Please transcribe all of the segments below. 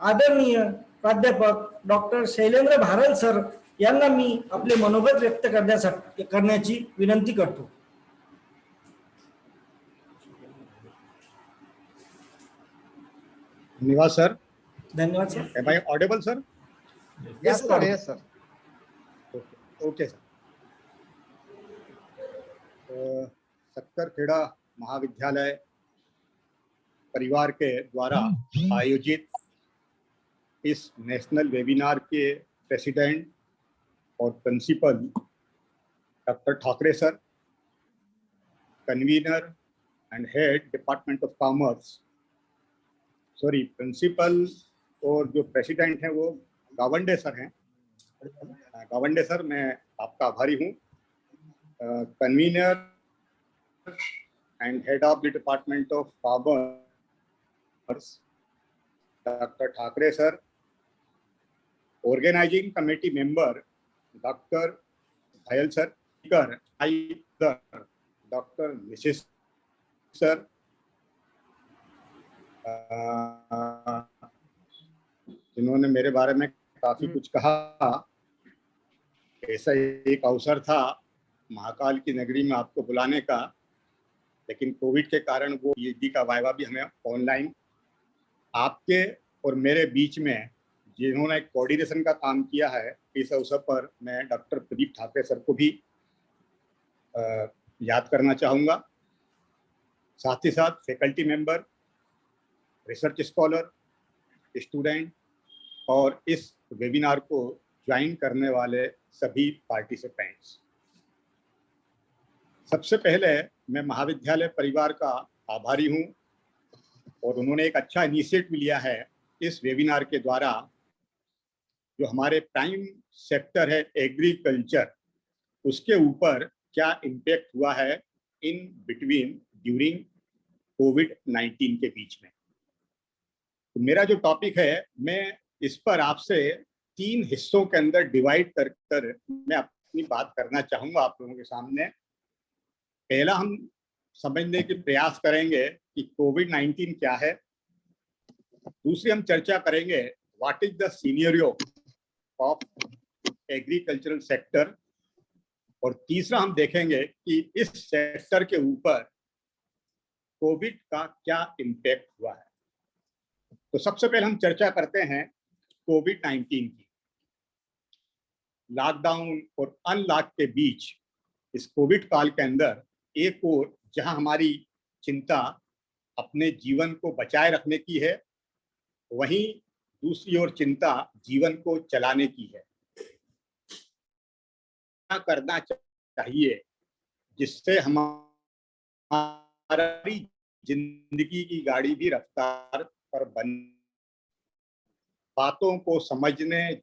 आदरणीय प्राध्यापक doctor Shailendra भारल sir यांना मी आपले मनोगत व्यक्त करण्याची विनंती करतो. धन्यवाद सर. धन्यवाद sir. Am I audible, sir? Yes, sir. Yes, sir. Okay, sir. Sakkarkheda महाविद्यालय परिवार के द्वारा आयोजित इस नेशनल वेबिनार के प्रेसिडेंट और principal doctor Thackeray sir, convener and head department of commerce, sorry principal और जो प्रेसिडेंट हैं वो गावंडे सर हैं. गावंडे सर, मैं आपका आभारी हूँ. Convener and head of the department of commerce doctor Thackeray sir, organising committee member doctor Ghayal sir, speaker doctor Mrs sir, जिन्होंने मेरे बारे में काफी कुछ कहा. ऐसा एक अवसर था महाकाल की नगरी में आपको बुलाने का, लेकिन कोविड के कारण वो पीएचडी का वाइवा भी हमें ऑनलाइन. आपके और मेरे बीच में जिन्होंने कोऑर्डिनेशन का काम किया है, इस अवसर पर मैं डॉक्टर प्रदीप ठाकरे सर को भी याद करना चाहूँगा. साथ ही साथ faculty member, research scholar, student और इस वेबिनार को ज्वाइन करने वाले सभी पार्टिसिपेंट्स. सबसे पहले मैं महाविद्यालय परिवार का आभारी हूं और उन्होंने एक अच्छा इनिशिएटिव लिया है इस वेबिनार के द्वारा. जो हमारे प्राइम सेक्टर है एग्रीकल्चर, उसके ऊपर क्या इम्पैक्ट हुआ है इन बिटवीन ड्यूरिंग कोविड-19 के बीच में. तो मेरा जो टॉपिक है, मैं इस पर आपसे 3 हिस्सों के अंदर डिवाइड कर मैं अपनी बात करना चाहूँगा आप लोगों के सामने. पहला हम समझने के प्रयास करेंगे कि कोविड-19 क्या है. दूसरी हम चर्चा करेंगे what is the scenario of agricultural sector. और तीसरा हम देखेंगे कि इस सेक्टर के ऊपर कोविड का क्या इम्पैक्ट हुआ है. तो सबसे पहले हम चर्चा करते हैं कोविड-19 की. लॉकडाउन और अनलॉक के बीच इस कोविड काल के अंदर एक और जहां हमारी चिंता अपने जीवन को बचाए रखने की है, वहीं दूसरी ओर चिंता जीवन को चलाने की है. क्या करना चाहिए जिससे हमारी जिंदगी की गाड़ी भी रफ्तार पर बन. बातों को समझने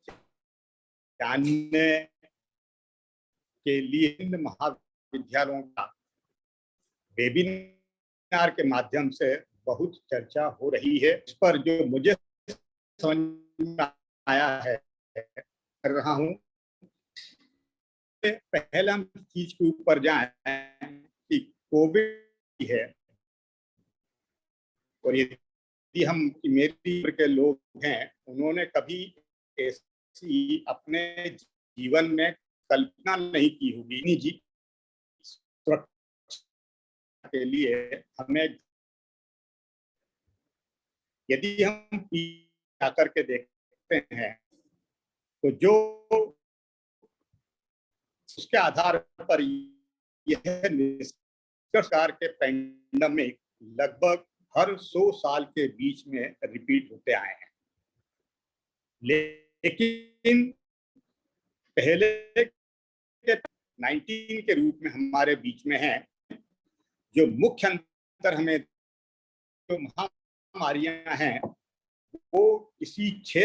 जानने के लिए इन महाविद्यालयों का वेबिनार के माध्यम से बहुत चर्चा हो रही है. इस पर जो मुझे समझ में आया है कर रहा हूं. पहले हम चीज के ऊपर जाएं कि कोविड है, और यदि हम मेरी उम्र के लोग हैं, उन्होंने कभी ऐसी अपने जीवन में कल्पना नहीं की होगी. जी के लिए हमें यदि हम आकर के देखते हैं तो जो उसके आधार पर यह निष्कर्ष के पेंडेमिक लगभग हर 100 साल के बीच में रिपीट होते आए हैं. लेकिन पहले के 19 के रूप में हमारे बीच में है. जो मुख्य अंतर हमें जो महामारियां हैं वो इसी 6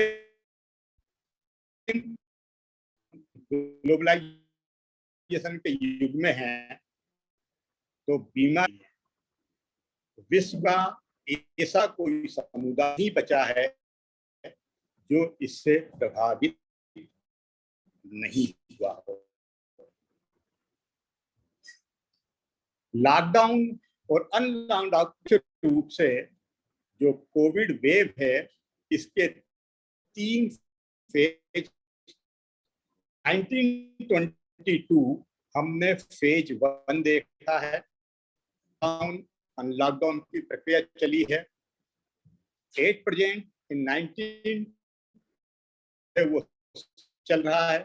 ग्लोबलाइजेशन के युग में है. तो बीमारी विश्व का ऐसा कोई समुदाय ही बचा है जो इससे प्रभावित नहीं हुआ हो. लॉकडाउन और अनलॉकडाउन रूप से जो कोविड वेव है, इसके 3 फेज 1922 हमने फेज 1 देखा है, लॉकडाउन की प्रक्रिया चली है। 8 प्रेजेंट इन 19 वो चल रहा है,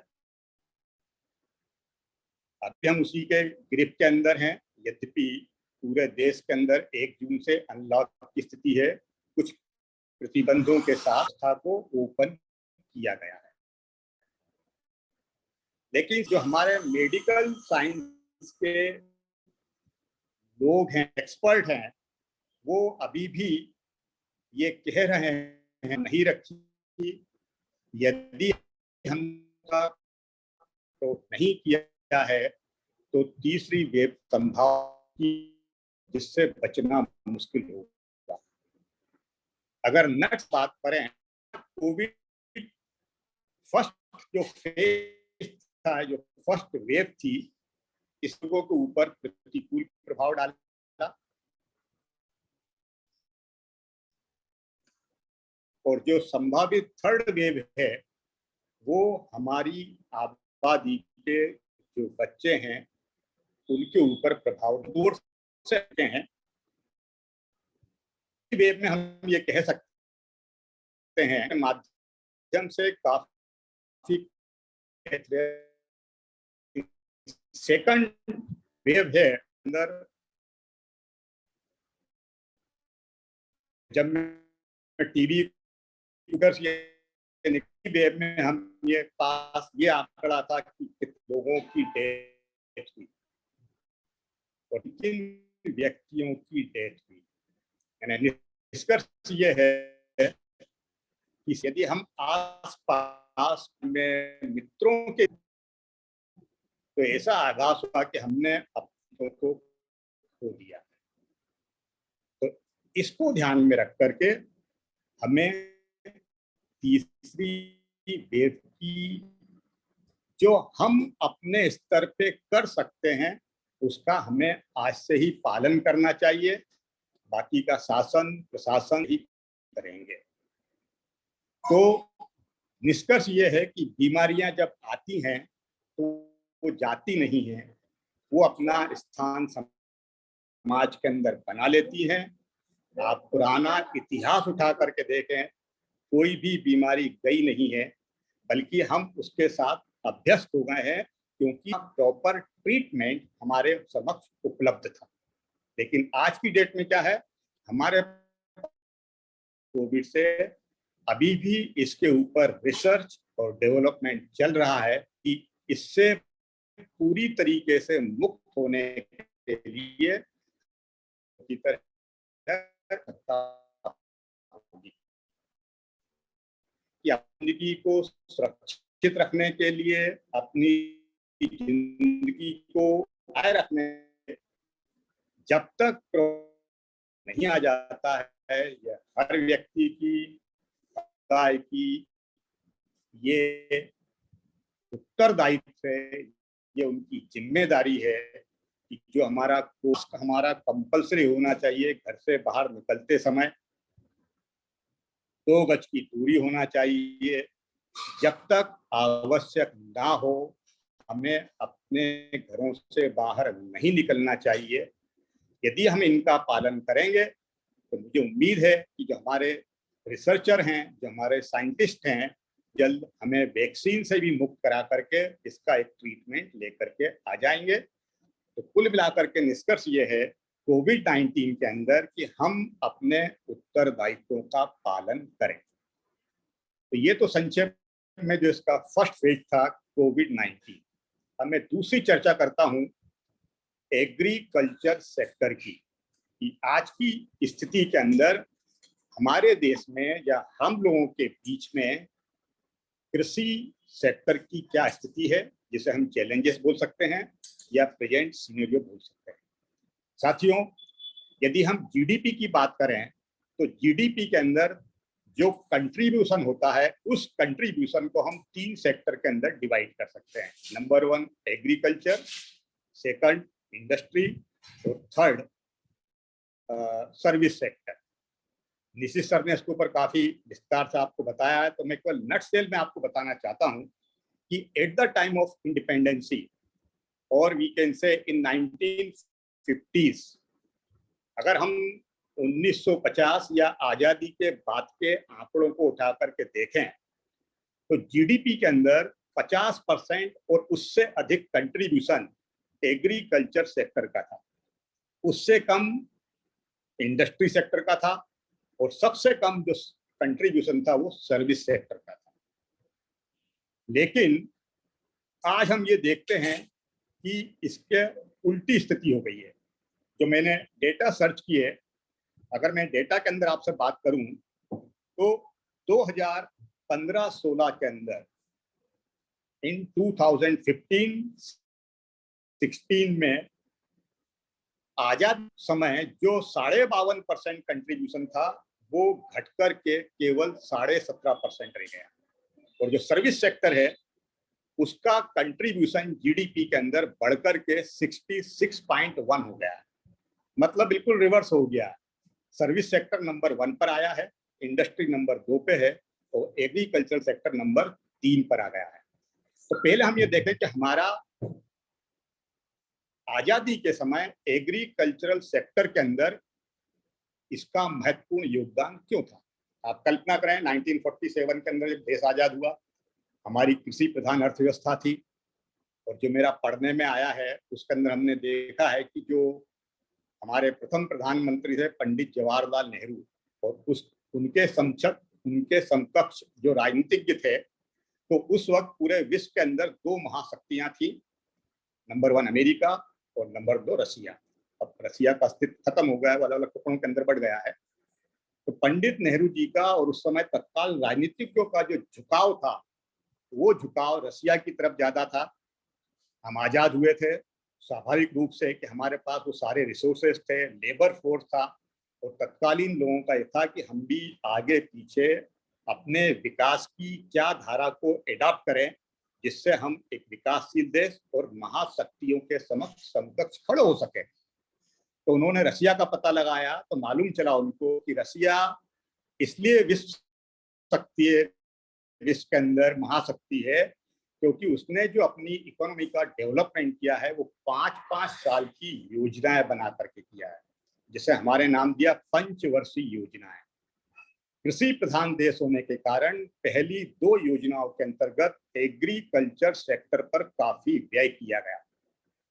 अभी हम उसी के ग्रिप के अंदर हैं। यद्यपि पूरे देश के अंदर 1 जून से अनलॉक की स्थिति है, कुछ प्रतिबंधों के साथ व्यवस्था को ओपन किया गया है, लेकिन जो हमारे मेडिकल साइंस के लोग हैं, एक्सपर्ट हैं, वो अभी भी ये कह रहे हैं नहीं रखी। यदि हम तो नहीं किया है तो तीसरी वेव संभावना जिससे बचना मुश्किल होगा। अगर नेक्स्ट बात करें, कोविड फर्स्ट जो फेज था, जो फर्स्ट वेव थी, इस लोगों के ऊपर प्रतिकूल प्रभाव डाला, और जो संभावित थर्ड वेव है वो हमारी आबादी के जो बच्चे हैं उनके ऊपर प्रभाव दूर से हैं। वेव में हम ये कह सकते हैं माध्यम से काफी सेकंड वेव है अंदर। जब मैं टीवी वेव में हम ये आंकड़ा था कि कितने लोगों की डेथ हुई और किन व्यक्तियों की डेथ हुई। यानी निष्कर्ष ये है कि यदि हम आस पास में मित्रों के तो ऐसा आभास हुआ कि हमने अपनों को खो दिया। तो इसको ध्यान में रख करके हमें तीसरी वेव की जो हम अपने स्तर पे कर सकते हैं उसका हमें आज से ही पालन करना चाहिए, बाकी का शासन प्रशासन ही करेंगे। तो निष्कर्ष ये है कि बीमारियां जब आती हैं तो वो जाती नहीं है, वो अपना स्थान समाज के अंदर बना लेती हैं। आप पुराना इतिहास उठा करके देखें, कोई भी बीमारी गई नहीं है, बल्कि हम उसके साथ अभ्यस्त हो गए हैं क्योंकि प्रॉपर ट्रीटमेंट हमारे समक्ष उपलब्ध था। लेकिन आज की डेट में क्या है, हमारे कोविड से अभी भी इसके ऊपर रिसर्च और डेवलपमेंट चल रहा है कि इससे पूरी तरीके से मुक्त होने के लिए की तरह कि जिंदगी को सुरक्षित रखने के लिए, अपनी जिंदगी को आए रखने, जब तक नहीं आ जाता है, यह हर व्यक्ति की की ये उत्तरदायित्व है, ये उनकी जिम्मेदारी है कि जो हमारा कंपल्सरी होना चाहिए, घर से बाहर निकलते समय 2 गज की दूरी होना चाहिए। जब तक आवश्यक ना हो हमें अपने घरों से बाहर नहीं निकलना चाहिए। यदि हम इनका पालन करेंगे तो मुझे उम्मीद है कि जो हमारे रिसर्चर हैं, जो हमारे साइंटिस्ट हैं, जल्द हमें वैक्सीन से भी मुक्त करा करके इसका एक ट्रीटमेंट लेकर के आ जाएंगे। तो कुल मिलाकर के निष्कर्ष ये है कोविड-19 के अंदर कि हम अपने उत्तरदायित्वों का पालन करें। तो ये तो संक्षेप में जो इसका फर्स्ट फेज था कोविड-19। अब मैं दूसरी चर्चा करता हूं एग्रीकल्चर सेक्टर की, कि आज की स्थिति के अंदर हमारे देश में या हम लोगों के बीच में कृषि सेक्टर की क्या स्थिति है, जिसे हम चैलेंजेस बोल सकते हैं या प्रेजेंट सिनेरियो बोल सकते हैं। साथियों, यदि हम जीडीपी की बात करें तो जीडीपी के अंदर जो कंट्रीब्यूशन होता है, उस कंट्रीब्यूशन को हम 3 सेक्टर के अंदर डिवाइड कर सकते हैं। नंबर 1 एग्रीकल्चर, सेकंड इंडस्ट्री और थर्ड सर्विस सेक्टर। निशित सर ने इसके ऊपर काफी विस्तार से आपको बताया है, तो मैं केवल नटसेल में आपको बताना चाहता हूं कि at the time of independency और we can say in 1950s, अगर हम 1950 या आजादी के बाद के आंकड़ों को उठा करके देखें तो जीडीपी के अंदर 50% और उससे अधिक कंट्रीब्यूशन एग्रीकल्चर सेक्टर का था, उससे कम इंडस्ट्री सेक्टर का था, और सबसे कम जो कंट्रीब्यूशन था वो सर्विस सेक्टर का था। लेकिन आज हम ये देखते हैं कि इसके उल्टी स्थिति हो गई है। जो मैंने डेटा सर्च किए, अगर मैं डेटा के अंदर आपसे बात करूं तो 2015-16 के अंदर इन 2015-16 में आजाद समय जो 52% कंट्रीब्यूशन था वो घटकर के केवल 17.5% रह गया, और जो सर्विस सेक्टर है उसका कंट्रीब्यूशन जीडीपी के अंदर बढ़कर के 66.1 हो गया है। मतलब बिल्कुल रिवर्स हो गया। सर्विस सेक्टर नंबर 1 पर आया है, इंडस्ट्री नंबर 2 पे है, और एग्रीकल्चर सेक्टर नंबर 3 पर आ गया है। तो पहले हम ये देखें कि हमारा आजादी के समय एग्रीकल्चरल सेक्टर के अंदर इसका महत्वपूर्ण योगदान क्यों था। आप कल्पना करें 1947 के अंदर जब देश आजाद हुआ, हमारी कृषि प्रधान अर्थव्यवस्था थी, और जो मेरा पढ़ने में आया है उसके अंदर हमने देखा है कि जो हमारे प्रथम प्रधानमंत्री थे पंडित जवाहरलाल नेहरू, और उनके समकक्ष जो राजनीतिज्ञ थे, तो उस वक्त पूरे विश्व के अंदर 2 महाशक्तियां थी, नंबर 1 अमेरिका और नंबर 2 रसिया। अब रसिया का अस्तित्व खत्म हो गया है, अलग अलग टुकड़ों के अंदर बढ़ गया है। तो पंडित नेहरू जी का और उस समय तत्काल राजनीतिज्ञों का जो झुकाव था वो झुकाव रसिया की तरफ ज्यादा था। हम आजाद हुए थे, स्वाभाविक रूप से कि हमारे पास वो सारे रिसोर्सेज थे, लेबर फोर्स था, और तत्कालीन लोगों का ये था कि हम भी आगे पीछे अपने विकास की क्या धारा को एडॉप्ट करें जिससे हम एक विकासशील देश और महाशक्तियों के समकक्ष खड़े हो सके। तो उन्होंने रसिया का पता लगाया, तो मालूम चला उनको कि रसिया इसलिए विश्व शक्ति है, विश्व के अंदर महाशक्ति है, क्योंकि उसने जो अपनी इकोनॉमी का डेवलपमेंट किया है वो 5-5 साल की योजनाएं बना करके किया है, जिसे हमारे नाम दिया पंचवर्षीय योजनाएं। कृषि प्रधान देश होने के कारण पहली 2 योजनाओं के अंतर्गत एग्रीकल्चर सेक्टर पर काफी व्यय किया गया,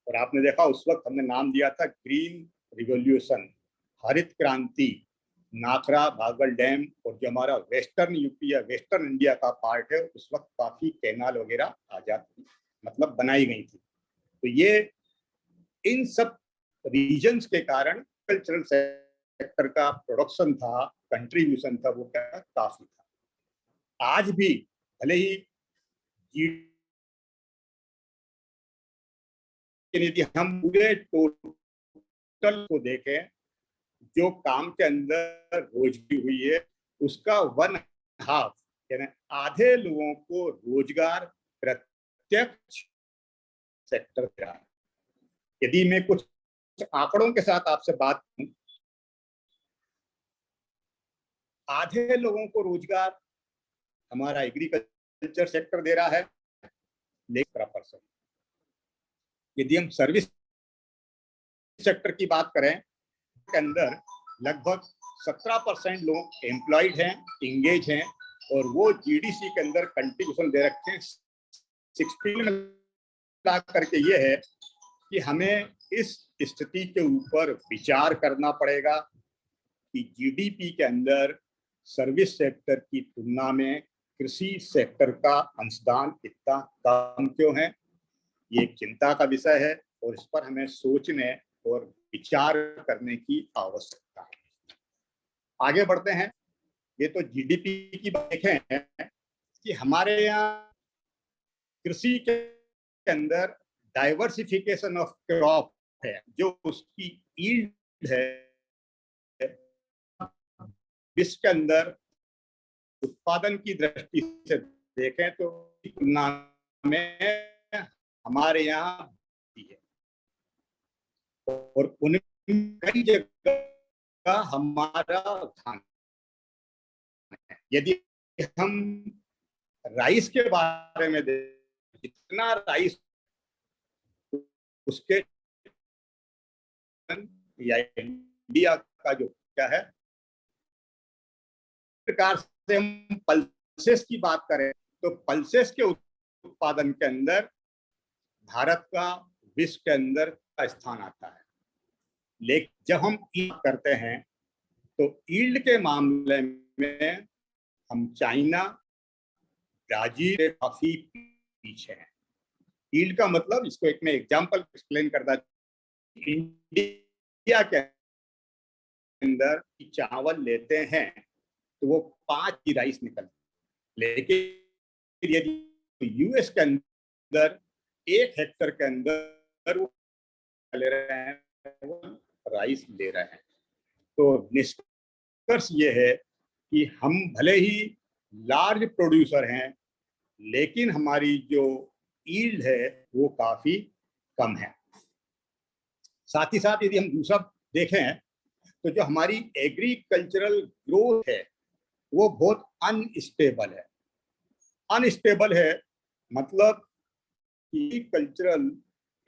और आपने देखा उस वक्त हमने नाम दिया था ग्रीन रिवॉल्यूशन, हरित क्रांति। नाकरा भागल डैम और जो हमारा वेस्टर्न यूपी या वेस्टर्न इंडिया का पार्ट है उस वक्त काफी कैनाल वगैरह आजाद मतलब बनाई गई थी। तो ये इन सब रीजन्स के कारण कल्चरल सेक्टर का प्रोडक्शन था, कंट्रीब्यूशन था, वो क्या काफी था। आज भी भले ही यदि हम पूरे टोटल को देखें जो काम के अंदर रोजगारी हुई है उसका 1/2 यानी आधे लोगों को रोजगार प्रत्यक्ष सेक्टर दे रहा है। यदि मैं कुछ आंकड़ों के साथ आपसे बात करूं, आधे लोगों को रोजगार हमारा एग्रीकल्चर सेक्टर दे रहा है, लेकिन 15%। यदि हम सर्विस सेक्टर की बात करें के अंदर लगभग 17% लोग एम्प्लॉयड हैं, इंगेज हैं, और वो जीडीसी के अंदर कंट्रीब्यूशन दे रखे हैं 16 लाख करके। ये है कि हमें इस स्थिति के ऊपर विचार करना पड़ेगा कि जीडीपी के अंदर सर्विस सेक्टर की तुलना में कृषि सेक्टर का अंशदान इतना कम क्यों है। ये एक चिंता का विषय है और इस पर हमें सोचने और विचार करने की आवश्यकता है। आगे बढ़ते हैं। ये तो जीडीपी की बात देखें कि हमारे यहाँ कृषि के अंदर डाइवर्सिफिकेशन ऑफ क्रॉप है, जो उसकी यील्ड है विश्व के अंदर उत्पादन की दृष्टि से देखें तो तुलना में हमारे यहाँ है, और उन कई जगह हमारा ध्यान यदि हम राइस के बारे में देखें, जितना राइस उसके या इंडिया का जो क्या है, प्रकार से हम पल्सेस की बात करें तो पल्सेस के उत्पादन के अंदर भारत का विश्व के अंदर का स्थान आता है। लेकिन जब हम ईल्ड करते हैं तो ईल्ड के मामले में हम चाइना, ब्राजील से काफी पीछे हैं। ईल्ड का मतलब, इसको एक मैं एग्जांपल एक्सप्लेन करता, इंडिया के अंदर चावल लेते हैं तो वो 5 की राइस निकलती, लेकिन यदि यूएस के अंदर 1 हेक्टर के अंदर वो ले रहे हैं, वो राइस ले रहे हैं। तो निष्कर्ष ये है कि हम भले ही लार्ज प्रोड्यूसर हैं, लेकिन हमारी जो ईल्ड है वो काफी कम है। साथ ही साथ यदि हम दूसरा देखें तो जो हमारी एग्रीकल्चरल ग्रोथ है वो बहुत अनस्टेबल है। अनस्टेबल है मतलब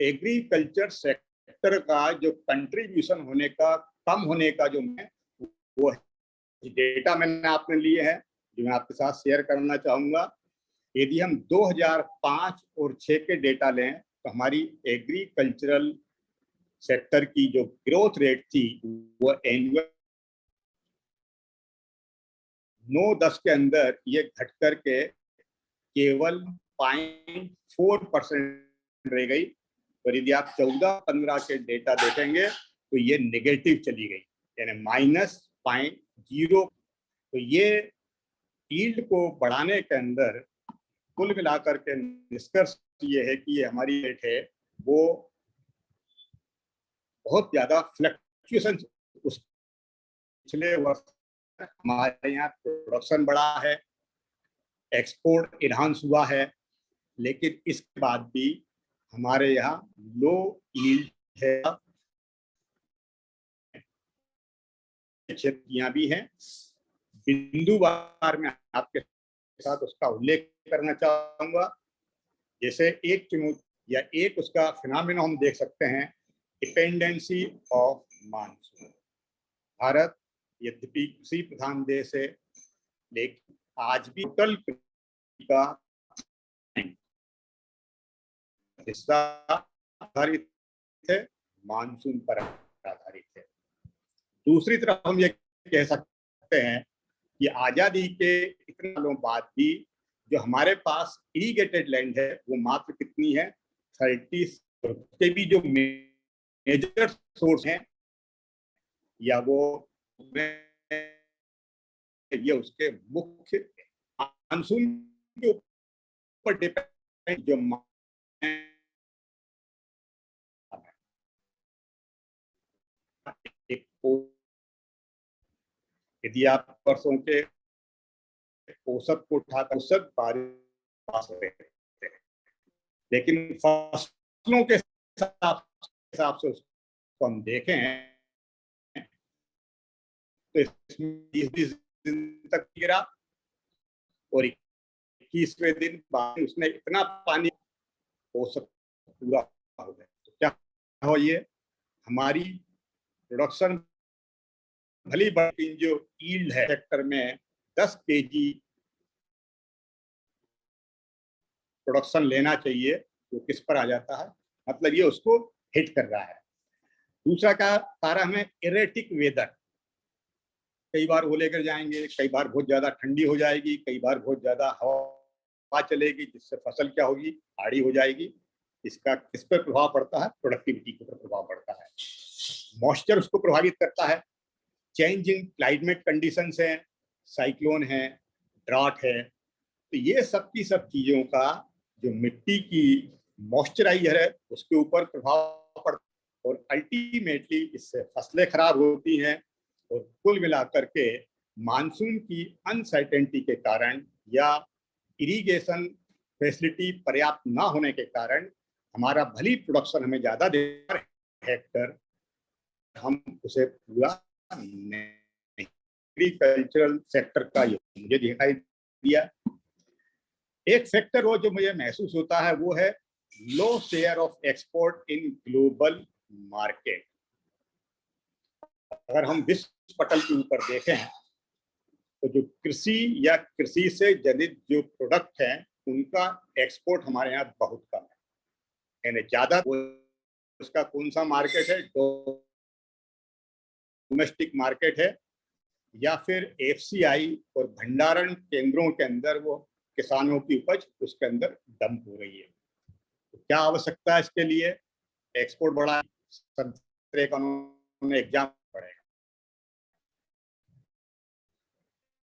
एग्रीकल्चर सेक्टर का जो कंट्रीब्यूशन होने का, कम होने का जो है, वो डेटा मैंने आपने लिए हैं जो मैं आपके साथ शेयर करना चाहूंगा। यदि हम 2005 और 6 के डेटा लें तो हमारी एग्रीकल्चरल सेक्टर की जो ग्रोथ रेट थी वो एनुअल 9-10 के अंदर ये घट करके केवल 0.4% रह गई। और यदि आप 14-15 के डेटा देखेंगे तो ये नेगेटिव चली गई, यानी -0.0। तो ये यील्ड को बढ़ाने के अंदर कुल मिलाकर के निष्कर्ष ये है कि ये हमारी रेट है वो बहुत ज्यादा फ्लक्चुएशन, उस पिछले वर्ष हमारे यहाँ प्रोडक्शन बढ़ा है, एक्सपोर्ट इनहांस हुआ है, लेकिन इसके बाद भी हमारे यहाँ लो यील्ड है। क्षेत्र भी हैं, बिंदुवार में आपके साथ उसका उल्लेख करना चाहूंगा। जैसे एक चुनौती या एक उसका फिनोमेना हम देख सकते हैं, डिपेंडेंसी ऑफ मानसून। भारत यद्यपि कृषि प्रधान देश है, लेकिन आज भी टोटल का हिस्सा आधारित है, मानसून पर आधारित है। दूसरी तरफ हम ये कह सकते हैं कि आजादी के इतने सालों बाद भी जो हमारे पास इरिगेटेड लैंड है वो मात्र कितनी है, 30। के भी जो मेजर सोर्स हैं या वो ये उसके मुख्य मानसून के ऊपर डिपेंड जो यदि आप वर्षों के औसत को उठाकर औसत बारिश हैं, लेकिन फसलों के हिसाब से उसको हम देखें तो इसमें 20 दिन तक गिरा और 21वें दिन बाद उसने इतना पानी औसत पूरा हो गया। तो क्या हो, ये हमारी प्रोडक्शन भली बड़ी जो यील्ड है सेक्टर में 10 kg प्रोडक्शन लेना चाहिए, वो किस पर आ जाता है, मतलब ये उसको हिट कर रहा है। दूसरा क्या कारण हमें इरेटिक वेदर, कई बार वो लेकर जाएंगे, कई बार बहुत ज्यादा ठंडी हो जाएगी, कई बार बहुत ज्यादा हवा चलेगी, जिससे फसल क्या होगी, आड़ी हो जाएगी। इसका किस पर प्रभाव पड़ता है, प्रोडक्टिविटी के ऊपर प्रभाव पड़ता है। मॉइस्चर उसको प्रभावित करता है, चेंज इन क्लाइमेट कंडीशंस हैं, साइक्लोन है, ड्राट है। तो ये सब की सब चीजों का जो मिट्टी की मॉइस्चराइजर है उसके ऊपर प्रभाव पड़ता है और अल्टीमेटली इससे फसलें खराब होती हैं। और कुल मिलाकर के मानसून की अनसर्टेनिटी के कारण या इरिगेशन फैसिलिटी पर्याप्त ना होने के कारण हमारा भली प्रोडक्शन हमें ज्यादा दे हेक्टर, हम उसे पूरा नहीं एग्रीकल्चरल सेक्टर का ये मुझे दिखाई दिया। एक फैक्टर वो जो मुझे महसूस होता है वो है low share of export in global market. अगर हम विश्व पटल के ऊपर देखें तो जो कृषि या कृषि से जनित जो प्रोडक्ट हैं उनका एक्सपोर्ट हमारे यहाँ बहुत कम है, यानी ज्यादा उसका कौन सा मार्केट है, डोमेस्टिक मार्केट है या फिर एफसीआई और भंडारण केंद्रों के अंदर वो किसानों की उपज उसके अंदर डंप हो रही है। तो क्या आवश्यकता है इसके लिए, एक्सपोर्ट बढ़ा, संतरे का उन्होंने एग्जाम पड़ेगा,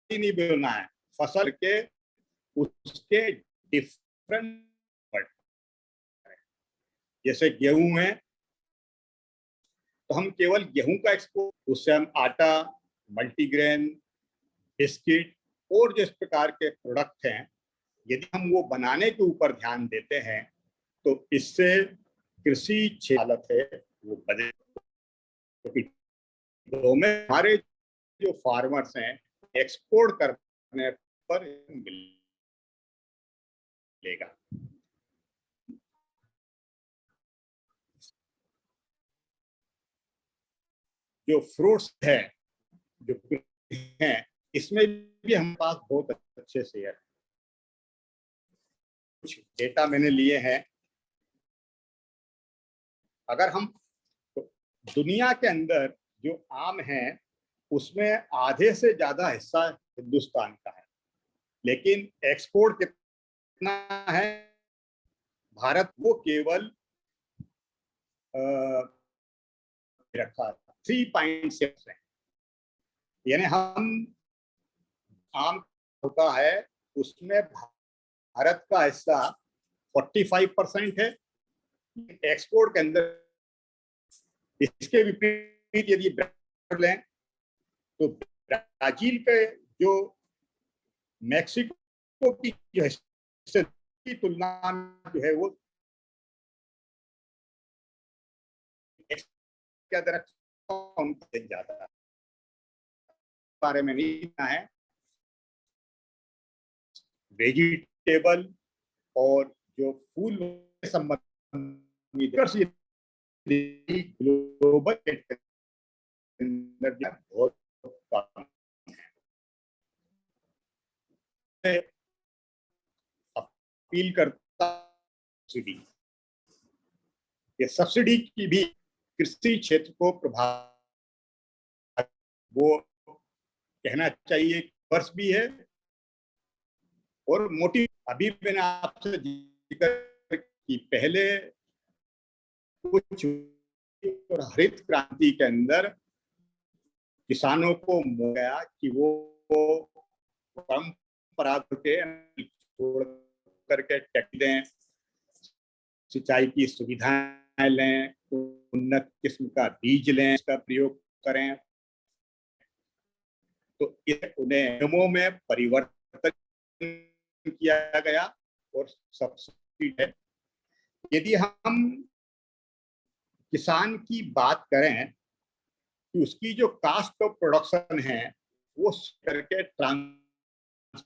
नहीं बोलना है, फसल के उसके डिफरेंट, जैसे गेहूं है तो हम केवल गेहूं का एक्सपोर्ट, उससे हम आटा, मल्टीग्रेन, बिस्किट और जिस प्रकार के प्रोडक्ट हैं यदि हम वो बनाने के ऊपर ध्यान देते हैं तो इससे कृषि हालत है वो बदले, क्योंकि हमारे जो फार्मर्स हैं एक्सपोर्ट करने पर मिलेगा। जो फ्रूट्स है जो हैं इसमें भी हमारे पास बहुत अच्छे शेयर, कुछ डेटा मैंने लिए हैं। अगर हम तो दुनिया के अंदर जो आम है उसमें आधे से ज्यादा हिस्सा हिंदुस्तान का है, लेकिन एक्सपोर्ट कितना है भारत वो केवल रखा 3.6 है, यानी हम आम होता है उसमें भारत का हिस्सा 45% है, एक्सपोर्ट के अंदर इसके विपरीत यदि लें तो ब्राजील के जो मैक्सिको की जो हिस्से की तुलना में जो है वो क्या उनका ज्यादा बारे में नहीं है। वेजिटेबल और जो फूल संबंधित ग्लोबल बहुत कम है। अपील करता सब्सिडी, ये सब्सिडी की भी कृषि क्षेत्र को प्रभाव, वो कहना चाहिए वर्ष भी है और मोटी। अभी मैंने आपसे जिक्र की पहले कुछ और हरित क्रांति के अंदर किसानों को गया कि वो परंपरागत के छोड़ करके टैक्स दें, सिंचाई की सुविधाएं लें, उन्नत किस्म का बीज लें, इसका प्रयोग करें, तो उन्हें नियमों में परिवर्तन किया गया और सब्सिडी है। यदि हम किसान की बात करें कि उसकी जो कास्ट ऑफ प्रोडक्शन है वो करके ट्रांसपोर्ट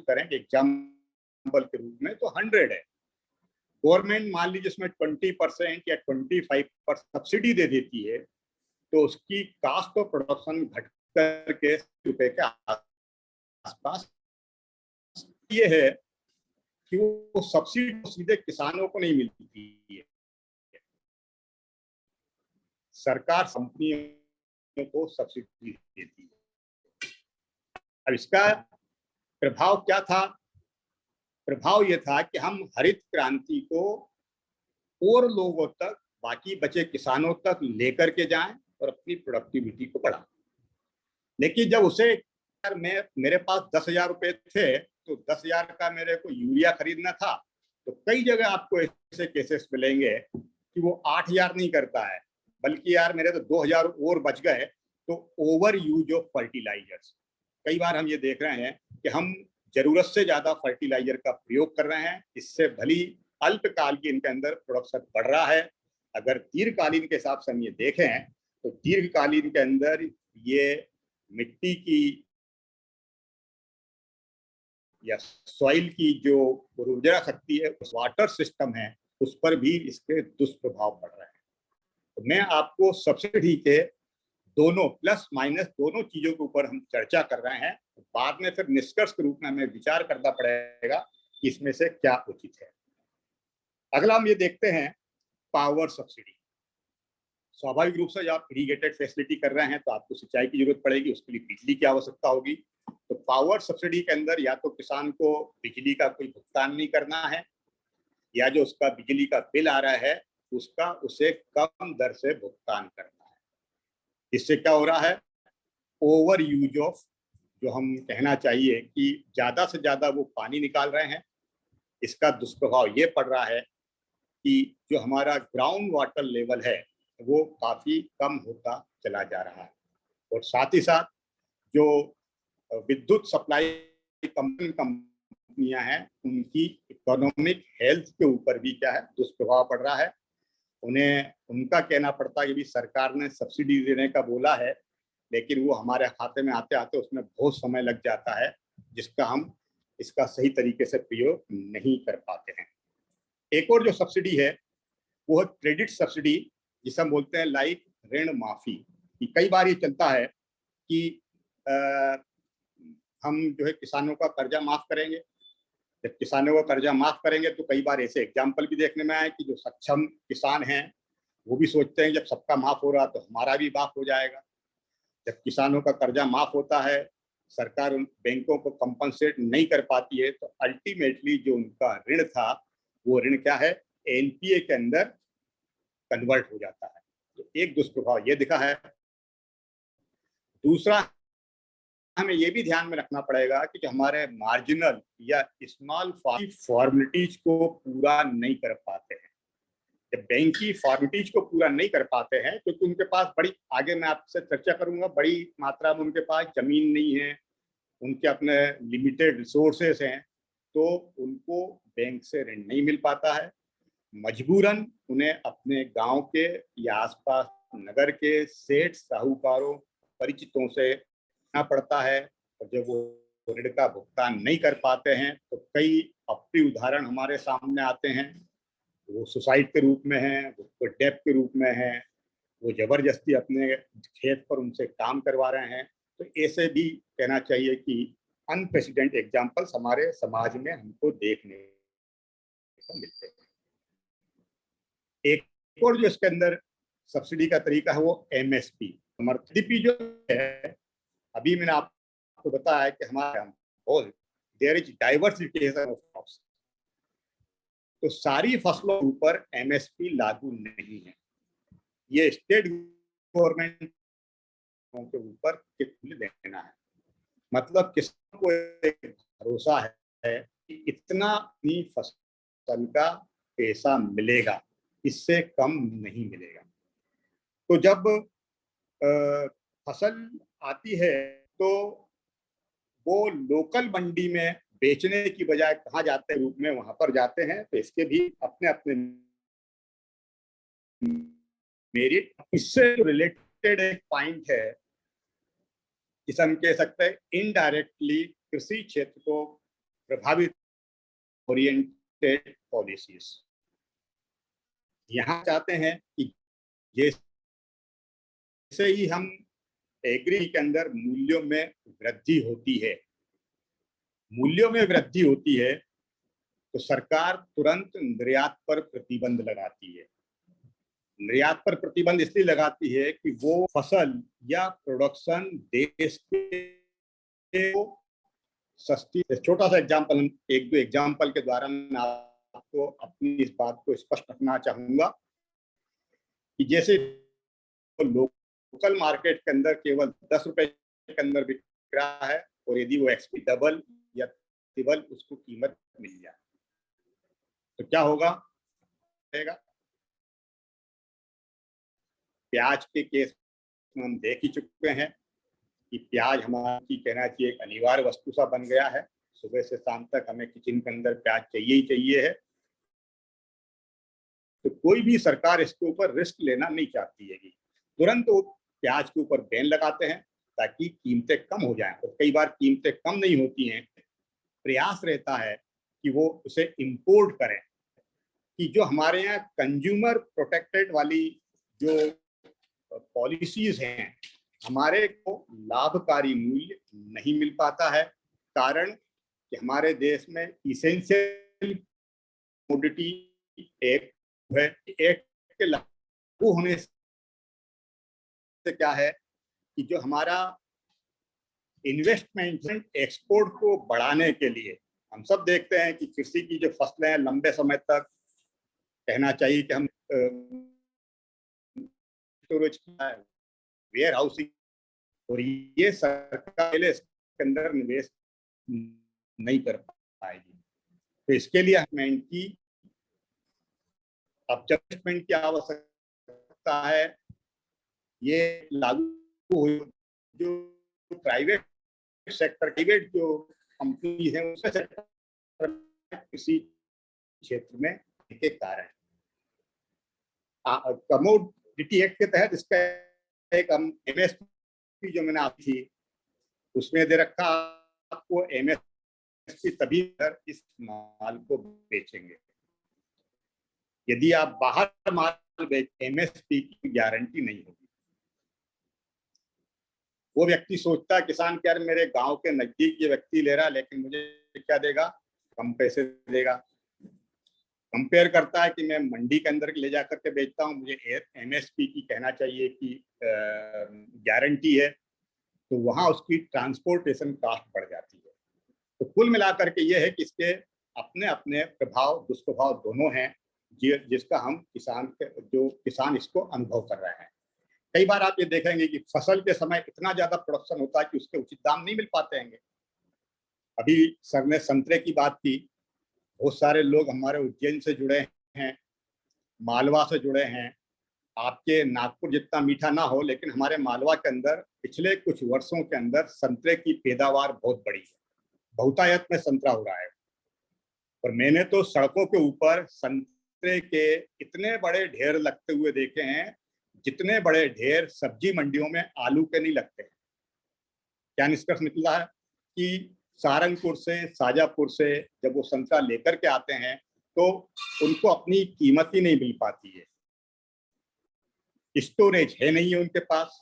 करें, एग्जाम्पल के रूप में तो 100 है, गवर्नमेंट मान लीजिए इसमें 20% या 25% सब्सिडी दे देती है तो उसकी कास्ट ऑफ प्रोडक्शन घट करके रुपए के आसपास ये है कि वो सब्सिडी सीधे किसानों को नहीं मिलती है, सरकार कंपनियों को सब्सिडी देती है। अब इसका प्रभाव क्या था, प्रभाव यह था कि हम हरित क्रांति को और लोगों तक, बाकी बचे किसानों तक लेकर के जाएं और अपनी प्रोडक्टिविटी को बढ़ाएं। लेकिन जब उसे मेरे पास 10,000 रुपए थे तो 10,000 का मेरे को यूरिया खरीदना था, तो कई जगह आपको ऐसे केसेस मिलेंगे कि वो 8,000 नहीं करता है, बल्कि यार मेरे तो 2,000 और बच गए। तो ओवर यूज ऑफ फर्टिलाइजर्स, कई बार हम ये देख रहे हैं कि हम जरूरत से ज्यादा फर्टिलाइजर का प्रयोग कर रहे हैं, इससे भली अल्पकालीन के अंदर प्रोडक्शन बढ़ रहा है। अगर दीर्घकालीन के हिसाब से हम ये देखें तो दीर्घकालीन के अंदर ये मिट्टी की या सॉइल की जो उर्वरा शक्ति है, उस वाटर सिस्टम है, उस पर भी इसके दुष्प्रभाव पड़ रहे हैं। तो मैं आपको सब्सिडी के दोनों प्लस माइनस दोनों चीजों के ऊपर हम चर्चा कर रहे हैं। बाद में फिर निष्कर्ष के रूप में हमें विचार करना पड़ेगा कि इसमें से क्या उचित है। अगला हम ये देखते हैं पावर सब्सिडी। स्वाभाविक रूप से जब आप इरीगेटेड फैसिलिटी कर रहे हैं तो आपको सिंचाई की जरूरत पड़ेगी, उसके लिए बिजली की आवश्यकता होगी। तो पावर सब्सिडी के अंदर या तो किसान को बिजली का कोई भुगतान नहीं करना है, या जो उसका बिजली का बिल आ रहा है उसका उसे कम दर से भुगतान करना है। इससे क्या हो रहा है, ओवर यूज ऑफ, जो हम कहना चाहिए कि ज्यादा से ज्यादा वो पानी निकाल रहे हैं। इसका दुष्प्रभाव ये पड़ रहा है कि जो हमारा ग्राउंड वाटर लेवल है वो काफी कम होता चला जा रहा है। और साथ ही साथ जो विद्युत सप्लाई कंपनियां हैं उनकी इकोनॉमिक हेल्थ के ऊपर भी क्या है दुष्प्रभाव पड़ रहा है। उन्हें उनका कहना पड़ता है कि भी सरकार ने सब्सिडी देने का बोला है, लेकिन वो हमारे खाते में आते आते उसमें बहुत समय लग जाता है, जिसका हम इसका सही तरीके से प्रयोग नहीं कर पाते हैं। एक और जो सब्सिडी है वो है क्रेडिट सब्सिडी, जिसे हम बोलते हैं लाइक ऋण माफी। कि कई बार ये चलता है कि हम जो है किसानों का कर्जा माफ करेंगे। जब किसानों का कर्जा माफ करेंगे तो कई बार ऐसे एग्जाम्पल भी देखने में आए कि जो सक्षम किसान हैं वो भी सोचते हैं जब सबका माफ हो रहा तो हमारा भी माफ हो जाएगा। जब किसानों का कर्जा माफ होता है, सरकार बैंकों को कंपनसेट नहीं कर पाती है, तो अल्टीमेटली जो उनका ऋण था वो ऋण क्या है, एनपीए के अंदर कन्वर्ट हो जाता है। तो एक दुष्प्रभाव ये दिखा है। दूसरा, हमें ये भी ध्यान में रखना पड़ेगा कि जो हमारे मार्जिनल या स्मॉल फॉर्मेलिटीज को पूरा नहीं कर पाते हैं। जब बैंक की फॉर्मेलिटीज को पूरा नहीं कर पाते हैं क्योंकि उनके पास बड़ी, आगे मैं आपसे चर्चा करूंगा, बड़ी मात्रा में उनके पास जमीन नहीं है, उनके अपने लिमिटेड रिसोर्सेस हैं, तो उनको बैंक से ऋण नहीं मिल पाता है। मजबूरन उन्हें अपने गांव के या आसपास नगर के सेठ साहूकारों परिचितों से ना पड़ता है। और जब वो ऋण का भुगतान नहीं कर पाते हैं तो कई अप्रिय उदाहरण हमारे सामने आते हैं। वो सुसाइड के रूप में है, वो डेप के रूप में है, वो जबरदस्ती अपने खेत पर उनसे काम करवा रहे हैं। तो ऐसे भी कहना चाहिए कि अनप्रेसिडेंट एग्जाम्पल्स हमारे समाज में हमको देखने को मिलते हैं। एक और जो इसके अंदर सब्सिडी का तरीका है वो एमएसपी, एमएसपी जो है, अभी मैंने आपको बताया कि हमारे there is diversification of crops, तो सारी फसलों के ऊपर एमएसपी लागू नहीं है। ये स्टेट गवर्नमेंट के ऊपर देना है। मतलब किसान को एक भरोसा है कि इतना ही फसल का पैसा मिलेगा, इससे कम नहीं मिलेगा। तो जब फसल आती है तो वो लोकल मंडी में बेचने की बजाय कहाँ जाते हैं, रूप में वहां पर जाते हैं। तो इसके भी अपने अपने मेरिट। इससे रिलेटेड एक पॉइंट है जिसे हम कह सकते हैं इनडायरेक्टली कृषि क्षेत्र को प्रभावित ओरिएंटेड पॉलिसीज। यहाँ चाहते हैं कि जैसे ही हम एग्री के अंदर मूल्यों में वृद्धि होती है, मूल्यों में वृद्धि होती है तो सरकार तुरंत निर्यात पर प्रतिबंध लगाती है। निर्यात पर प्रतिबंध इसलिए लगाती है कि वो फसल या प्रोडक्शन देश के सस्ती। छोटा सा एग्जांपल, एक दो एग्जांपल के द्वारा मैं आपको अपनी इस बात को स्पष्ट रखना चाहूंगा कि जैसे लोकल मार्केट के अंदर केवल 10 रुपए के अंदर बिक रहा है और यदि वो एक्सपी डबल या ट्रिपल उसको कीमत मिल जाए तो क्या होगा? प्याज के केस में हम देख ही चुके हैं कि प्याज हमारी कहना चाहिए एक अनिवार्य वस्तु सा बन गया है। सुबह से शाम तक हमें किचन के अंदर प्याज चाहिए ही चाहिए है। तो कोई भी सरकार इसके ऊपर रिस्क लेना नहीं चाहती है कि तुरंत वो प्याज के ऊपर बैन लगाते हैं ताकि कीमतें कम हो जाएं, और कई बार कीमतें कम नहीं होती हैं, प्रयास रहता है कि वो उसे इंपोर्ट करें, कि जो हमारे यहाँ कंज्यूमर प्रोटेक्टेड वाली जो पॉलिसीज हैं, हमारे को लाभकारी मूल्य नहीं मिल पाता है। कारण कि हमारे देश में इसेंशियल कमोडिटी एक्ट है, एक्ट के लागू होने से क्या है कि जो हमारा इन्वेस्टमेंट एक्सपोर्ट को बढ़ाने के लिए, हम सब देखते हैं कि कृषि की जो फसलें हैं लंबे समय तक, कहना चाहिए कि हम स्टोरेज किया है, वेयर हाउसिंग, और ये सरकार इसके अंदर निवेश नहीं कर पाएगी। तो इसके लिए हमें की एडजस्टमेंट की आवश्यकता है। ये लागू हो, जो प्राइवेट सेक्टर, प्राइवेट जो कंपनी है उसके सेक्टर किसी क्षेत्र में के कारण कमोडिटी एक्ट के तहत इसका एक हम एमएसपी जो मैंने आपकी थी उसमें दे रखा, आपको एमएसपी तभी इस माल को बेचेंगे। यदि आप बाहर माल बेच, एमएसपी की गारंटी नहीं होगी। वो व्यक्ति सोचता है, किसान क्या मेरे गांव के नजदीक ये व्यक्ति ले रहा है लेकिन मुझे क्या देगा, कम पैसे देगा। कंपेयर करता है कि मैं मंडी के अंदर ले जाकर के बेचता हूँ, मुझे एमएसपी की कहना चाहिए कि गारंटी है, तो वहां उसकी ट्रांसपोर्टेशन कॉस्ट बढ़ जाती है। तो कुल मिलाकर के ये है कि इसके अपने अपने प्रभाव दुष्प्रभाव दोनों हैं, जिसका हम किसान इसको अनुभव कर रहे हैं। कई बार आप ये देखेंगे कि फसल के समय इतना ज्यादा प्रोडक्शन होता है कि उसके उचित दाम नहीं मिल पाते हैं। अभी सर ने संतरे की बात की, बहुत सारे लोग हमारे उज्जैन से जुड़े हैं, मालवा से जुड़े हैं। आपके नागपुर जितना मीठा ना हो, लेकिन हमारे मालवा के अंदर पिछले कुछ वर्षों के अंदर संतरे की पैदावार बहुत बड़ी है, बहुतायत में संतरा हो रहा है। और मैंने तो सड़कों के ऊपर संतरे के इतने बड़े ढेर लगते हुए देखे हैं, जितने बड़े ढेर सब्जी मंडियों में आलू के नहीं लगते हैं। क्या निष्कर्ष निकला है कि सहारनपुर से, शाजापुर से जब वो संतरा लेकर के आते हैं तो उनको अपनी कीमत ही नहीं मिल पाती है, स्टोरेज है नहीं है उनके पास,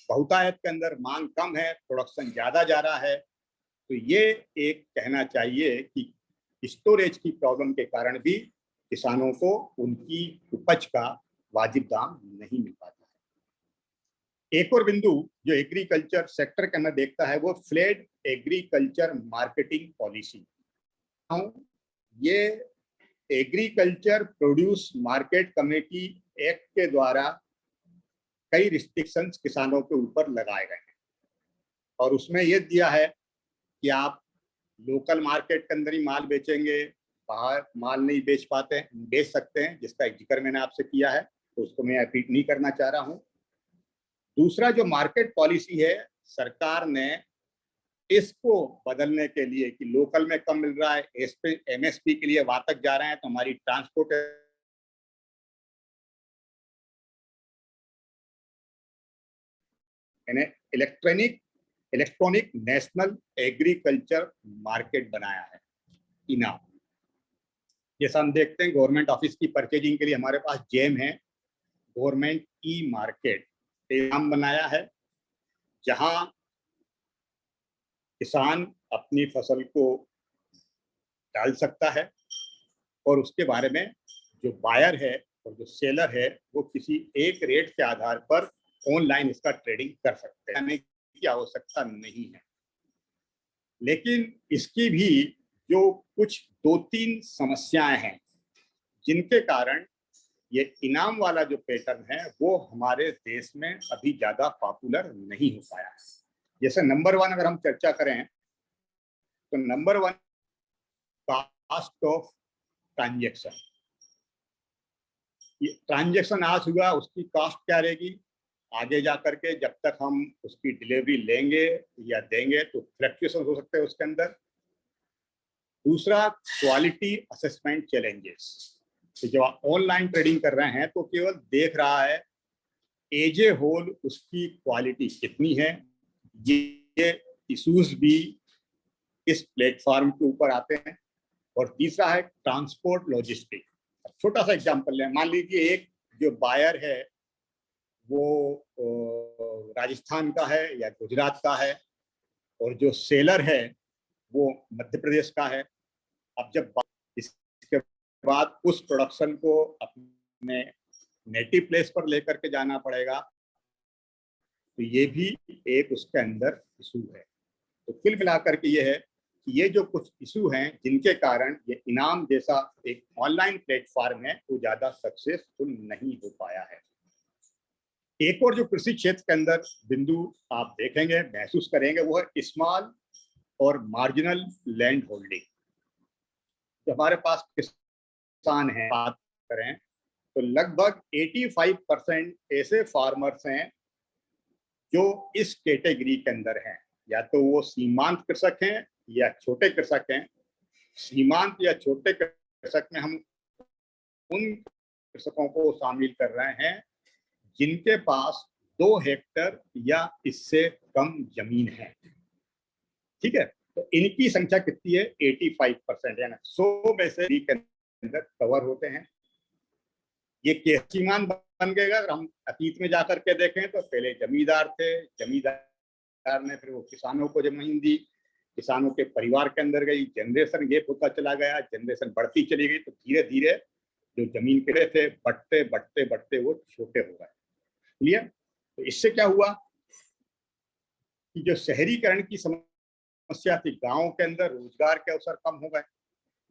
बहुतायत के अंदर मांग कम है, प्रोडक्शन ज्यादा जा रहा है। तो ये एक कहना चाहिए कि स्टोरेज की प्रॉब्लम के कारण भी किसानों को उनकी उपज का वाजिब दाम नहीं मिल पाता है। एक और बिंदु जो एग्रीकल्चर सेक्टर के अंदर देखता है वो फ्लैट एग्रीकल्चर मार्केटिंग पॉलिसी। ये agriculture produce market committee act के द्वारा कई रिस्ट्रिक्शंस किसानों के ऊपर लगाए गए हैं, और उसमें यह दिया है कि आप लोकल मार्केट के अंदर ही माल बेचेंगे, बाहर माल नहीं बेच सकते हैं, जिसका एक जिक्र मैंने आपसे किया है, तो उसको मैं रिपीट नहीं करना चाह रहा हूं। दूसरा जो मार्केट पॉलिसी है, सरकार ने इसको बदलने के लिए कि लोकल में कम मिल रहा है, एमएसपी के लिए वहां तक जा रहे हैं, तो हमारी transport electronic national agriculture market बनाया है, इनाम। जैसा हम देखते हैं गवर्नमेंट ऑफिस की परचेजिंग के लिए हमारे पास जेम है, गवर्नमेंट ई मार्केट इनाम बनाया है, जहां किसान अपनी फसल को डाल सकता है और उसके बारे में जो बायर है और जो सेलर है वो किसी एक रेट के आधार पर ऑनलाइन इसका ट्रेडिंग कर सकते हैं, की आवश्यकता नहीं है। लेकिन इसकी भी जो कुछ 2-3 समस्याएं हैं जिनके कारण ये इनाम वाला जो पैटर्न है वो हमारे देश में अभी ज्यादा पॉपुलर नहीं हो पाया है। जैसे नंबर 1 अगर हम चर्चा करें तो number 1 cost of transaction. Transaction आज हुआ, उसकी कॉस्ट क्या रहेगी आगे जा करके, जब तक हम उसकी डिलीवरी लेंगे या देंगे तो फ्लक्चुएशन हो सकते हैं उसके अंदर। दूसरा क्वालिटी असेसमेंट चैलेंजेस, तो जब आप ऑनलाइन ट्रेडिंग कर रहे हैं तो केवल देख रहा है एज ए होल उसकी क्वालिटी कितनी है, ये इश्यूज भी इस प्लेटफॉर्म के ऊपर आते हैं। और तीसरा है ट्रांसपोर्ट लॉजिस्टिक। छोटा सा एग्जांपल लें, मान लीजिए एक जो बायर है वो राजस्थान का है या गुजरात का है, और जो सेलर है वो मध्य प्रदेश का है। अब जब इसके बाद उस प्रोडक्शन को अपने नेटिव प्लेस पर लेकर के जाना पड़ेगा, तो ये भी एक उसके अंदर इशू है। तो कुल मिलाकर के ये है कि ये जो कुछ इशू हैं जिनके कारण ये इनाम जैसा एक ऑनलाइन प्लेटफॉर्म है वो ज्यादा सक्सेसफुल नहीं हो पाया है। एक और जो कृषि क्षेत्र के अंदर बिंदु आप देखेंगे, महसूस करेंगे, वो है स्मॉल और मार्जिनल लैंड होल्डिंग। जो हमारे पास किसान हैं, बात करें तो लगभग 85% ऐसे फार्मर्स हैं जो इस कैटेगरी के अंदर हैं, या तो वो सीमांत कृषक हैं या छोटे कृषक हैं। सीमांत या छोटे कृषक में हम उन कृषकों को शामिल कर रहे हैं जिनके पास 2 हेक्टेयर या इससे कम जमीन है। ठीक है, तो इनकी संख्या कितनी है? 85%, यानी 100 में से के अंदर कवर होते हैं। ये सीमांत बन गए। अगर हम अतीत में जाकर के देखें तो पहले जमींदार थे, जमींदार ने फिर वो किसानों को जमीन दी, किसानों के परिवार के अंदर गई, जनरेशन गैप होता चला गया, जनरेशन बढ़ती चली गई, तो धीरे धीरे जो जमीन के थे बढ़ते बढ़ते बढ़ते वो छोटे हो गए। क्लियर? तो इससे क्या हुआ कि जो शहरीकरण की समस्या थी, गांव के अंदर रोजगार के अवसर कम हो गए।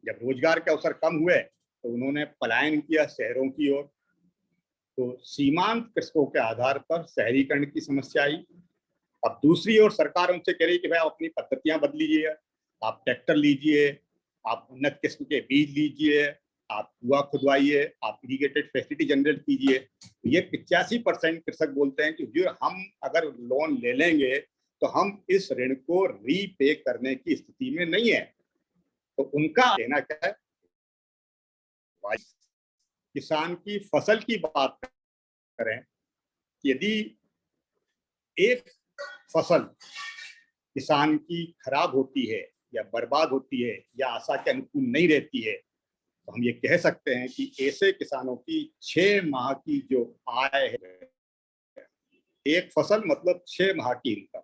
जब रोजगार के अवसर कम हुए तो उन्होंने पलायन किया शहरों की ओर। तो सीमांत कृषकों के आधार पर शहरीकरण की समस्या आई। अब दूसरी ओर सरकार उनसे कह रही कि भाई आप अपनी पद्धतियां बदलीजिए, आप ट्रैक्टर लीजिए, आप उन्नत किस्म के बीज लीजिए, आप कुआं खुदवाइए, आप इरिगेटेड फैसिलिटी जनरेट कीजिए। तो ये 85% कृषक बोलते हैं कि जो हम अगर लोन ले लेंगे तो हम इस ऋण को रीपे करने की स्थिति में नहीं है। तो उनका कहना क्या है? किसान की फसल की बात करें, यदि एक फसल किसान की खराब होती है या बर्बाद होती है या आशा के अनुकूल नहीं रहती है, तो हम ये कह सकते हैं कि ऐसे किसानों की 6 माह की जो आय है, एक फसल मतलब 6 माह की इनकम।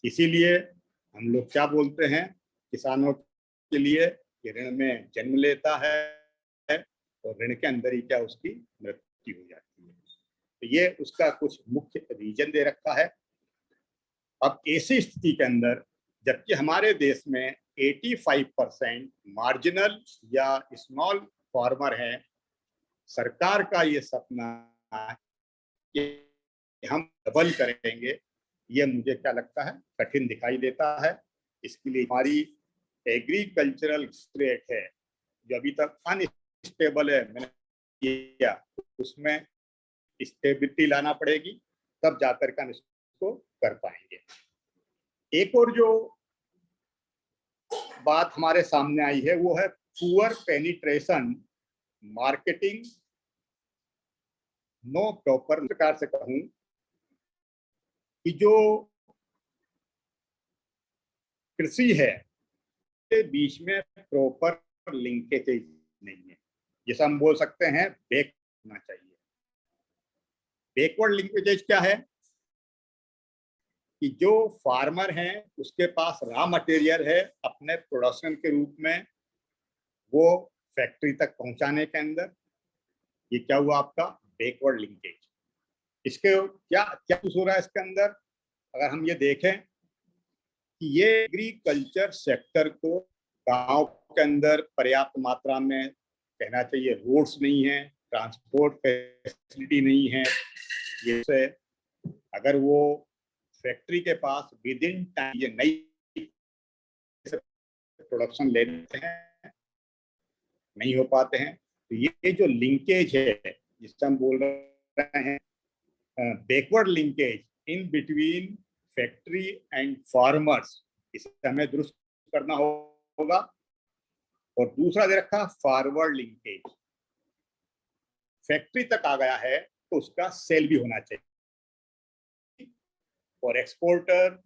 इसीलिए हम लोग क्या बोलते हैं किसानों के लिए कि ऋण में जन्म लेता है और ऋण के अंदर ही क्या उसकी मृत्यु हो जाती है। तो ये उसका कुछ मुख्य रीजन दे रखा है। अब ऐसी स्थिति के अंदर जबकि हमारे देश में 85% मार्जिनल या स्मॉल फार्मर हैं, सरकार का ये सपना है कि हम डबल करेंगे, ये मुझे क्या लगता है कठिन दिखाई देता है। इसके लिए हमारी एग्रीकल्चरल रेट है जो अभी तक अनस्टेबल है, मैंने किया उसमें स्टेबिलिटी लाना पड़ेगी, तब जाकर के हम इसको कर पाएंगे। एक और जो बात हमारे सामने आई है वो है poor penetration marketing no proper. प्रकार से कहूं कि जो कृषि है के बीच में प्रॉपर लिंकेज नहीं है, जैसा हम बोल सकते हैं बैक होना चाहिए। बैकवर्ड लिंकेज क्या है कि जो फार्मर हैं उसके पास रॉ मटेरियल है अपने प्रोडक्शन के रूप में, वो फैक्ट्री तक पहुंचाने के अंदर, ये क्या हुआ आपका बैकवर्ड लिंकेज। इसके क्या क्या कुछ हो रहा है इसके अंदर? अगर हम ये देखें कि ये एग्रीकल्चर सेक्टर को गांव के अंदर पर्याप्त मात्रा में, कहना चाहिए रोड्स नहीं है, ट्रांसपोर्ट फैसिलिटी नहीं है, ये से अगर वो फैक्ट्री के पास विद इन टाइम ये नई प्रोडक्शन ले लेते हैं, नहीं हो पाते हैं। तो ये जो लिंकेज है जिससे हम बोल रहे हैं backward linkage in between factory and farmers, इसे हमें दुरुस्त करना होगा। और दूसरा दे रखा फॉरवर्ड लिंकेज, फैक्ट्री तक आ गया है तो उसका सेल भी होना चाहिए, और एक्सपोर्टर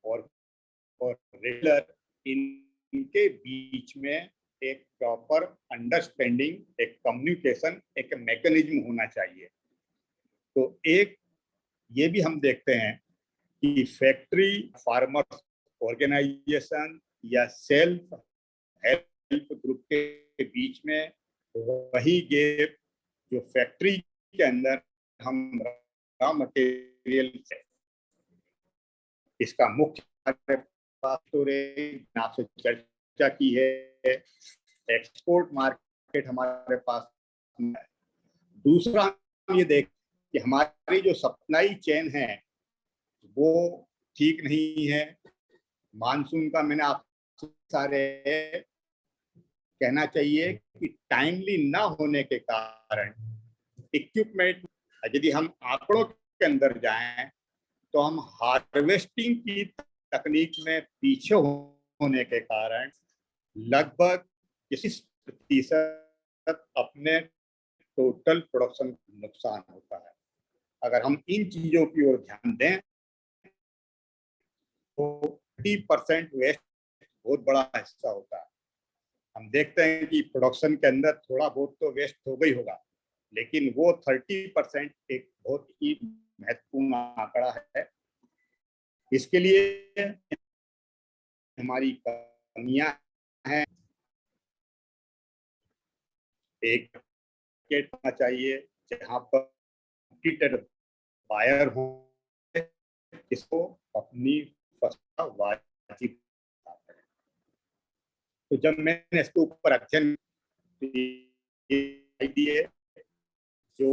और रेगुलर, इनके बीच में एक प्रॉपर अंडरस्टैंडिंग, एक कम्युनिकेशन, एक मैकेनिज्म होना चाहिए। तो एक ये भी हम देखते हैं कि फैक्ट्री फार्मर्स ऑर्गेनाइजेशन या सेल्फ हेल्प ग्रुप के बीच में वही गैप जो फैक्ट्री के अंदर हम रॉ मटेरियल से, इसका मुख्य स्टोरेज आपसे चर्चा की है, एक्सपोर्ट मार्केट हमारे पास है। दूसरा हम ये देख कि हमारी जो सप्लाई चेन है वो ठीक नहीं है। मानसून का मैंने आपसे सारे कहना चाहिए कि टाइमली ना होने के कारण इक्विपमेंट, यदि हम आंकड़ों के अंदर जाएं तो हम हार्वेस्टिंग की तकनीक में पीछे होने के कारण लगभग 30% अपने टोटल प्रोडक्शन नुकसान होता है। अगर हम इन चीजों की ओर ध्यान दें तो 30% वेस्ट बहुत बड़ा हिस्सा होता है। हम देखते हैं कि प्रोडक्शन के अंदर थोड़ा बहुत तो वेस्ट हो गई होगा, लेकिन वो 30% एक बहुत ही महत्वपूर्ण आंकड़ा है। इसके लिए हमारी कमियां हैं। एक मार्केट होना चाहिए जहां पर बायर हो, इसको अपनी फसल वाजिब। तो जब मैंने इसके ऊपर अध्ययन दिए जो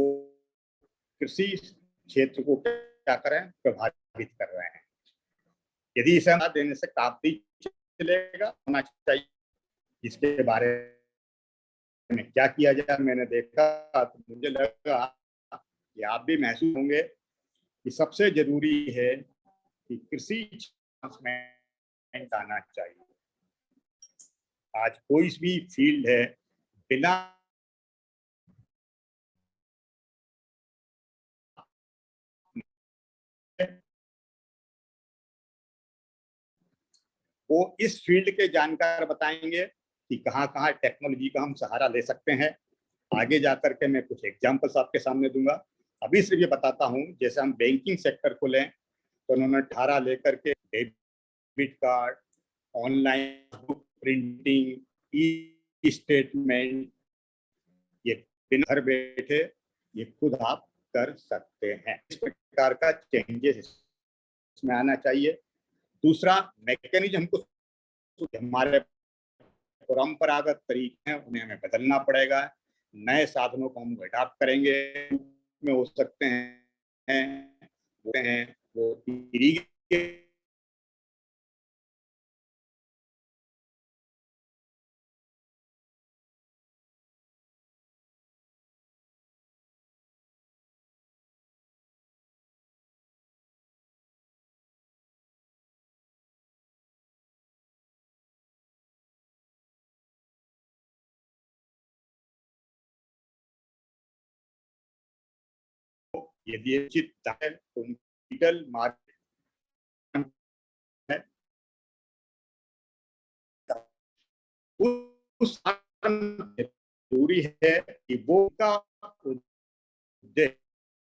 कृषि क्षेत्र को क्या करें प्रभावित कर रहे हैं, यदि इसे ना देने से काम नहीं चलेगा, होना चाहिए इसके बारे में क्या किया जाए। मैंने देखा तो मुझे लगा कि आप भी महसूस होंगे कि सबसे जरूरी है कि कृषि ट्रांसमेंट आना चाहिए। आज कोई भी फील्ड है बिना वो इस फील्ड के जानकार बताएंगे कि कहाँ कहाँ टेक्नोलॉजी का हम सहारा ले सकते हैं। आगे जाकर के मैं कुछ एग्जांपल्स आपके सामने दूंगा। अभी सिर्फ ये बताता हूँ, जैसे हम बैंकिंग सेक्टर को लें तो उन्होंने 18 लेकर के debit card, online printing, e statement, ये बिना घर बैठे ये खुद आप कर सकते हैं। इस प्रकार का चेंजेस इसमें आना चाहिए। दूसरा मैकेनिज्म हमको, हमारे परंपरागत तरीके हैं उन्हें हमें बदलना पड़ेगा। नए साधनों को हम अडॉप्ट करेंगे, में हो सकते हैं वो इरिगेशन, यदि उचित है तो डिजिटल मार्केट है उस जरूरी है कि वो का उद्देश्य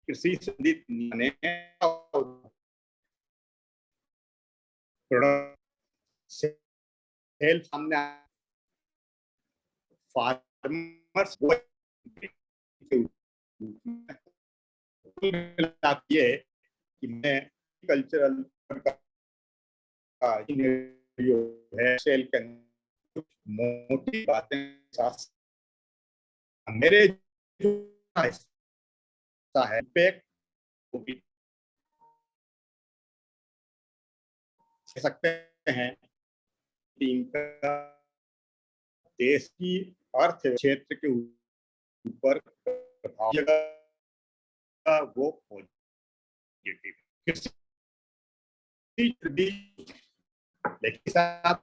कृषि संबंधित ने प्रोडक्ट सेल सामने फार्मर्स ये कि मैं कल्चरल है सेल के मोटी बातें साथ मेरे जो हिस्सा है इम्पैक्ट वो भी कह सकते हैं इनका देश की अर्थ क्षेत्र के ऊपर प्रभाव का वो पॉजिटिव कृषि, लेकिन साथ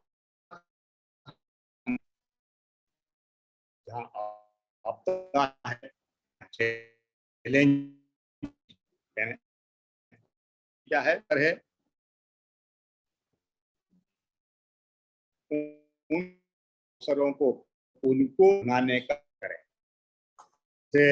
जहाँ आपदा है, चैलेंज क्या है उन अवसरों को उनको बनाने का करें। से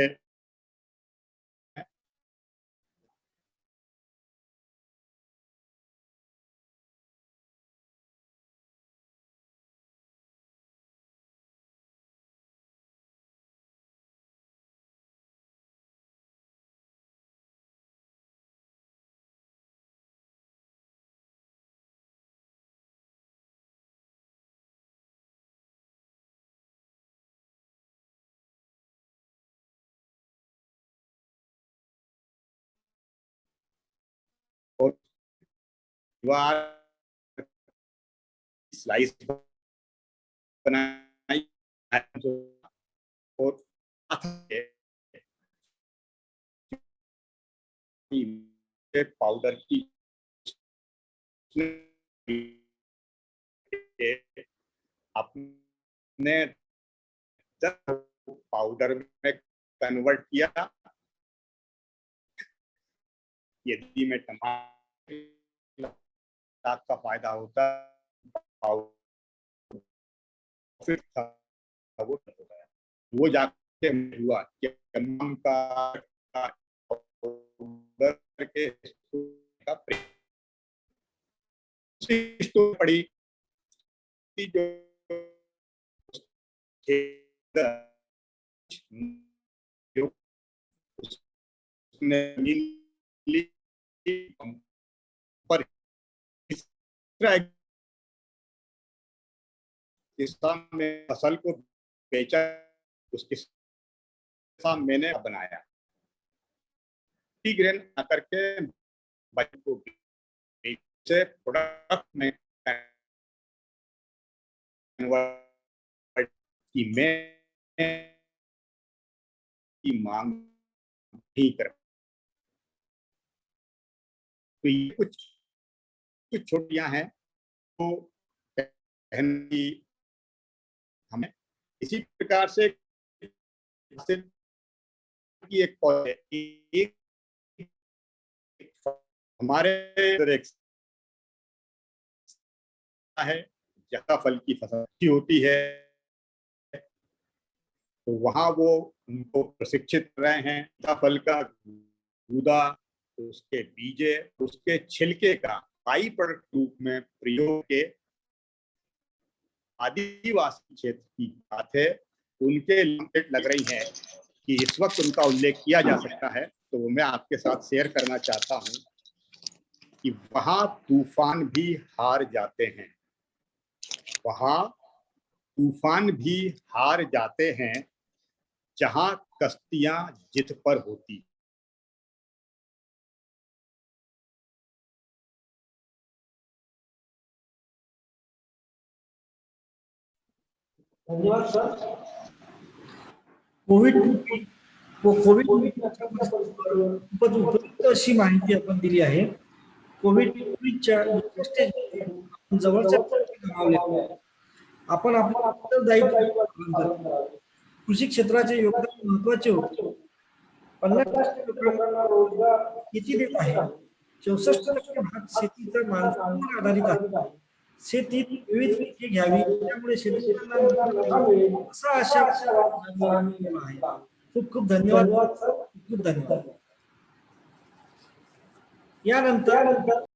और दीवार स्लाइस बनाई और पाउडर की अपने पाउडर में कन्वर्ट किया। यदि मैं टमाटर का फायदा होता वो जाके हुआ कि का पड़ी जो पर किसान ने फसल को बेचा, उसके साथ मैंने बनाया ग्रेन करके बच्चों को से प्रोडक्ट में की मैं की मांग नहीं कर। तो ये कुछ छोटियां हैं तो की हमें इसी प्रकार से की एक हमारे है जहाँ फल की फसल होती है तो वहां वो उनको प्रशिक्षित कर रहे हैं। जहाँ फल का गूदा, उसके बीजे, उसके छिलके का बाई प्रोडक्ट रूप में प्रयोग के आदिवासी क्षेत्र की बात है, उनके लिमिटेड लग रही है कि इस वक्त उनका उल्लेख किया जा सकता है, तो वो मैं आपके साथ शेयर करना चाहता हूं कि वहां तूफान भी हार जाते हैं, वहां तूफान भी हार जाते हैं जहां कश्तियां जित पर होती। धन्यवाद सर। कोविड खूपच उपयुक्त अशी माहिती आपण दिली आहे। कोविडच्या स्टेजमध्ये जवळच्या गमावले, आपण आपलं उत्तरदायित्व पालन करतो। कृषी क्षेत्राचे योगदान महत्त्वाचे होते। 50% लोकांना रोजगार शेती देत आहे। 64% भाग शेतीचा मान्सूनवर आधारित आहे। शेतीत विविध पिके घ्यावी त्यामुळे शेतकऱ्यांना नफा मिळेल असा आशावाद आहे। खूप खूप धन्यवाद, खूप धन्यवाद। यानंतर